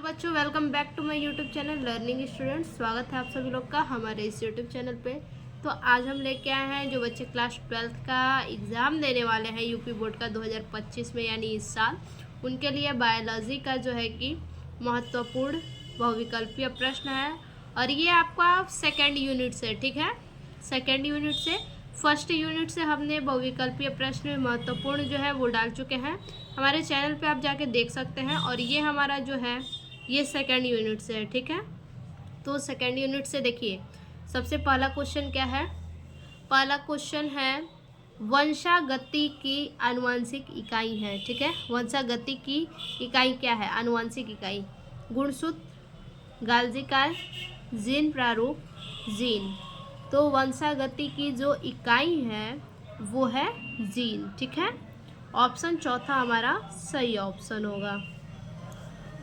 बच्चों, welcome back to my YouTube channel learning students. स्वागत है आप सभी लोग का हमारे इस यूट्यूब चैनल पे। तो आज हम लेके आए हैं जो बच्चे क्लास 12th का एग्ज़ाम देने वाले हैं यूपी बोर्ड का 2025 में, यानी इस साल, उनके लिए बायोलॉजी का जो है कि महत्वपूर्ण बहुविकल्पीय प्रश्न है। और ये आपका सेकेंड यूनिट से, ठीक है, सेकेंड यूनिट से। फर्स्ट यूनिट से हमने बहुविकल्पीय प्रश्न महत्वपूर्ण जो है वो डाल चुके हैं। हमारे चैनल पे आप जाके देख सकते हैं। और ये हमारा जो है ये सेकेंड यूनिट से है, ठीक है। तो सेकेंड यूनिट से देखिए, सबसे पहला क्वेश्चन क्या है। पहला क्वेश्चन है वंशागति की आनुवंशिक इकाई है, ठीक है। वंशागति की इकाई क्या है? आनुवंशिक इकाई गुणसूत्र, गाल्जी काय, जीन प्रारूप, जीन। तो वंशागति की जो इकाई है वो है जीन, ठीक है। ऑप्शन चौथा हमारा सही ऑप्शन होगा।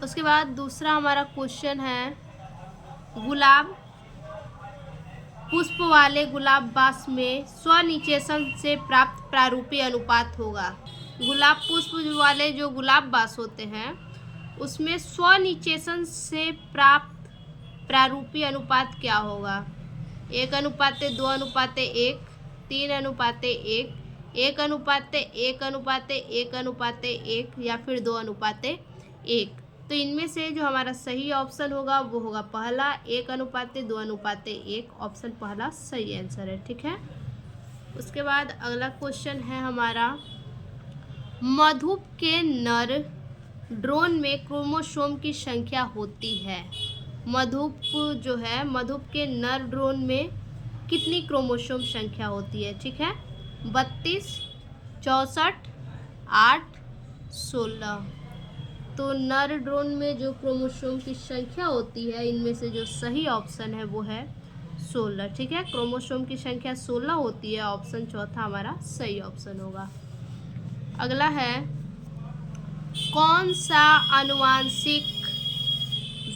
उसके बाद दूसरा हमारा क्वेश्चन है गुलाब पुष्प वाले गुलाब बास में स्वनिषेचन से प्राप्त प्रारूपी अनुपात होगा। गुलाब पुष्प वाले जो गुलाब बास होते हैं उसमें स्वनिषेचन से प्राप्त प्रारूपी अनुपात क्या होगा? 1:2:1, 3:1, 1:1:1:1 या फिर 2:1। तो इनमें से जो हमारा सही ऑप्शन होगा वो होगा पहला, 1:2:1। ऑप्शन पहला सही आंसर है, ठीक है। उसके बाद अगला क्वेश्चन है हमारा मधुप के नर ड्रोन में क्रोमोसोम की संख्या होती है। मधुप जो है, मधुप के नर ड्रोन में कितनी क्रोमोसोम संख्या होती है? ठीक है, 32, 64, 8, 16। तो नर ड्रोन में जो क्रोमोसोम की संख्या होती है, इनमें से जो सही ऑप्शन है वो है 16, ठीक है। क्रोमोसोम की संख्या 16 होती है। ऑप्शन चौथा हमारा सही ऑप्शन होगा। अगला है कौन सा आनुवांशिक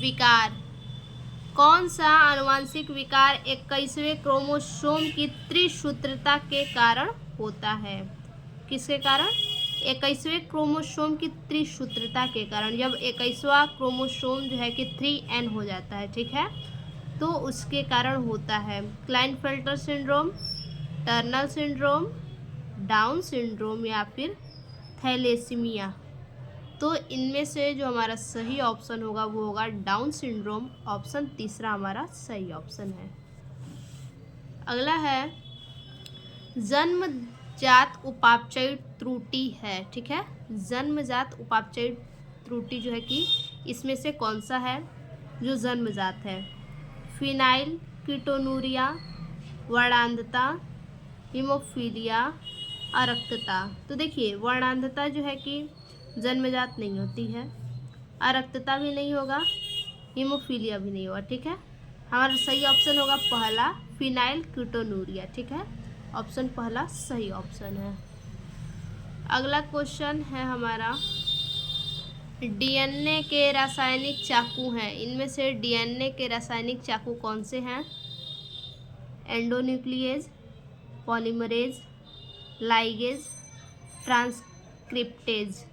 विकार, कौन सा आनुवांशिक विकार 21वें क्रोमोसोम की त्रिसूत्रता के कारण होता है? किसके कारण? 21वें क्रोमोसोम की त्रिसूत्रता के कारण। जब 21वां क्रोमोसोम जो है कि 3n हो जाता है, ठीक है, तो उसके कारण होता है Klinefelter syndrome, Turner syndrome, down syndrome या फिर थैलेसीमिया। तो इनमें से जो हमारा सही ऑप्शन होगा वो होगा डाउन सिंड्रोम। ऑप्शन तीसरा हमारा सही ऑप्शन है। अगला है जन्मजात उपापचय त्रुटि है, ठीक है। जन्मजात उपापचय त्रुटि जो है कि इसमें से कौन सा है जो जन्मजात है? फिनाइल कीटोनूरिया, वर्णांधता, हीमोफीलिया, अरक्तता। तो देखिए, वर्णांधता जो है कि जन्मजात नहीं होती है, अरक्तता भी नहीं होगा, हीमोफीलिया भी नहीं होगा, ठीक है। हमारा सही ऑप्शन होगा पहला, फिनाइल कीटोनूरिया, ठीक है। ऑप्शन पहला सही ऑप्शन है। अगला क्वेश्चन है हमारा डीएनए के रासायनिक चाकू हैं। इनमें से डीएनए के रासायनिक चाकू कौन से हैं? Endonuclease, polymerase, ligase, transcriptase.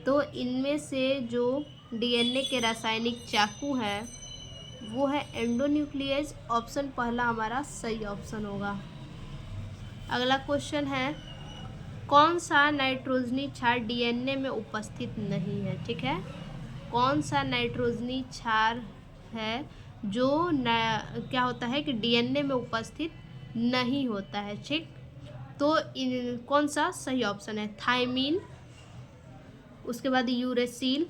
तो इनमें से जो डीएनए के रासायनिक चाकू है वो है एंडोन्यूक्लिएज। ऑप्शन पहला हमारा सही ऑप्शन होगा। अगला क्वेश्चन है कौन सा नाइट्रोजनी क्षार डीएनए में उपस्थित नहीं है? ठीक है, कौन सा नाइट्रोजनी क्षार है जो क्या होता है कि डीएनए में उपस्थित नहीं होता है, ठीक। तो कौन सा सही ऑप्शन है? थायमीन, उसके बाद यूरेसिल,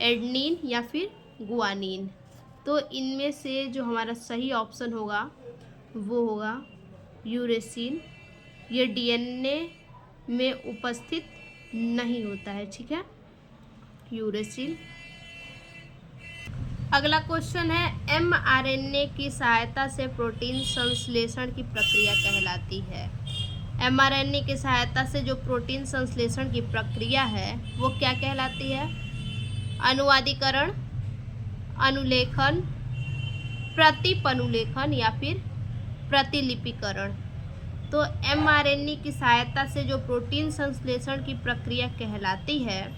एडनिन या फिर गुआनिन। तो इनमें से जो हमारा सही ऑप्शन होगा वो होगा यूरेसिल। ये डीएनए में उपस्थित नहीं होता है, ठीक है, यूरेसिल। अगला क्वेश्चन है एमआरएनए की सहायता से प्रोटीन संश्लेषण की प्रक्रिया कहलाती है। एमआरएनए की सहायता से जो प्रोटीन संश्लेषण की प्रक्रिया है वो क्या कहलाती है? अनुवादीकरण, अनुलेखन, प्रतिपनुलेखन या फिर प्रतिलिपिकरण। तो एमआरएनए की सहायता से जो प्रोटीन संश्लेषण की प्रक्रिया कहलाती है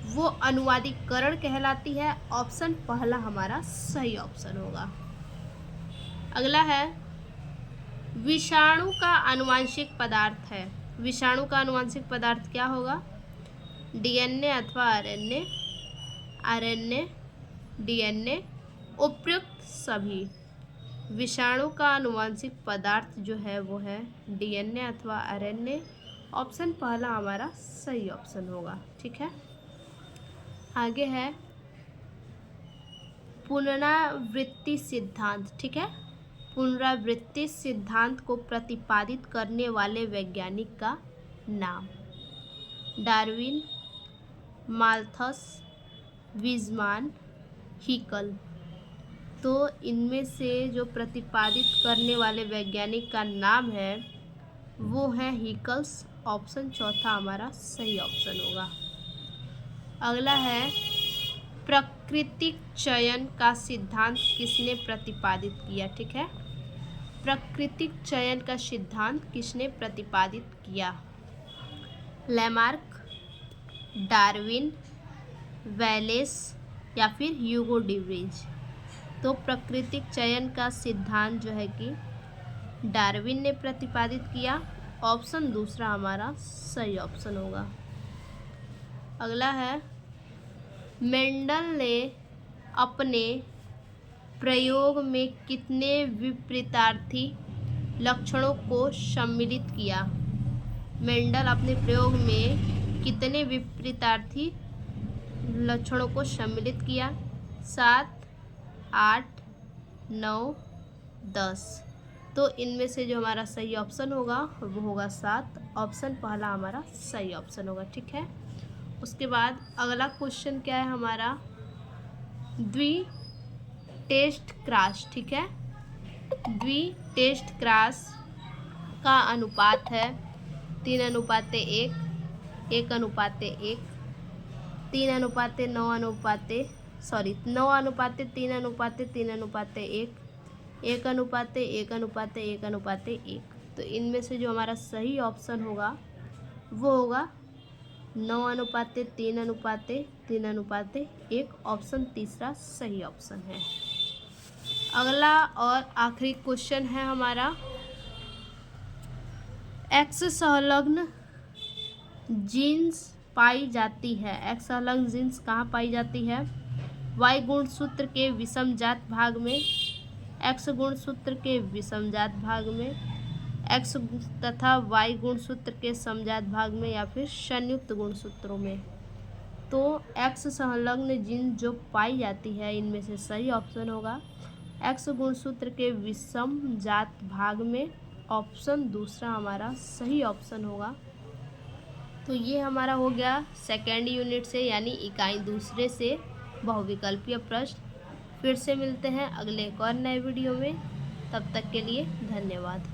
वो अनुवादीकरण कहलाती है। ऑप्शन पहला हमारा सही ऑप्शन होगा। अगला है विषाणु का आनुवंशिक पदार्थ है। विषाणु का आनुवंशिक पदार्थ क्या होगा? डीएनए अथवा आरएनए, आरएनए, डीएनए, उपयुक्त सभी। विषाणु का आनुवंशिक पदार्थ जो है वो है डीएनए अथवा आरएनए। ऑप्शन पहला हमारा सही ऑप्शन होगा। ठीक है, आगे है पुनरावृत्ति सिद्धांत। ठीक है, पुनरावृत्ति सिद्धांत को प्रतिपादित करने वाले वैज्ञानिक का नाम? Darwin, Malthus, Weismann, Haeckel. तो इनमें से जो प्रतिपादित करने वाले वैज्ञानिक का नाम है वो है हिकल्स। ऑप्शन चौथा हमारा सही ऑप्शन होगा। अगला है प्राकृतिक चयन का सिद्धांत किसने प्रतिपादित किया? ठीक है, प्राकृतिक चयन का सिद्धांत किसने प्रतिपादित किया? लैमार्क, डार्विन, वैलेस या फिर ह्यूगो डीव्रीज। तो प्राकृतिक चयन का सिद्धांत जो है कि डार्विन ने प्रतिपादित किया। ऑप्शन दूसरा हमारा सही ऑप्शन होगा। अगला है मेंडल ने अपने प्रयोग में कितने विपरीतार्थी लक्षणों को सम्मिलित किया? मेंडल अपने प्रयोग में कितने विपरीतार्थी लक्षणों को सम्मिलित किया? 7, 8, 9, 10। तो इनमें से जो हमारा सही ऑप्शन होगा वो होगा 7। ऑप्शन पहला हमारा सही ऑप्शन होगा। ठीक है, उसके बाद अगला क्वेश्चन क्या है हमारा? द्वि-टेस्ट क्रॉस। ठीक है, द्वि-टेस्ट क्रॉस का अनुपात है 3:1, 1:1, 9:3:1, 1:1:1:1:1:1। तो इनमें से जो हमारा सही ऑप्शन होगा वो होगा 9:3:3:1। ऑप्शन तीसरा सही ऑप्शन है। अगला और आखिरी क्वेश्चन है हमारा एक्स संलग्न जीन्स पाई जाती है। एक्स संलग्न जीन्स कहाँ पाई जाती है? वाई गुणसूत्र के विषमजात भाग में, एक्स गुणसूत्र के विषमजात भाग में, एक्स तथा वाई गुणसूत्र के समजात भाग में या फिर संयुक्त गुणसूत्रों में। तो एक्स संलग्न जीन्स जो पाई जाती है इनमें से सही ऑप्शन होगा एक्स गुणसूत्र के विषमजात भाग में। ऑप्शन दूसरा हमारा सही ऑप्शन होगा। तो ये हमारा हो गया सेकेंड यूनिट से यानी इकाई दूसरे से बहुविकल्पीय प्रश्न। फिर से मिलते हैं अगले एक और नए वीडियो में। तब तक के लिए धन्यवाद।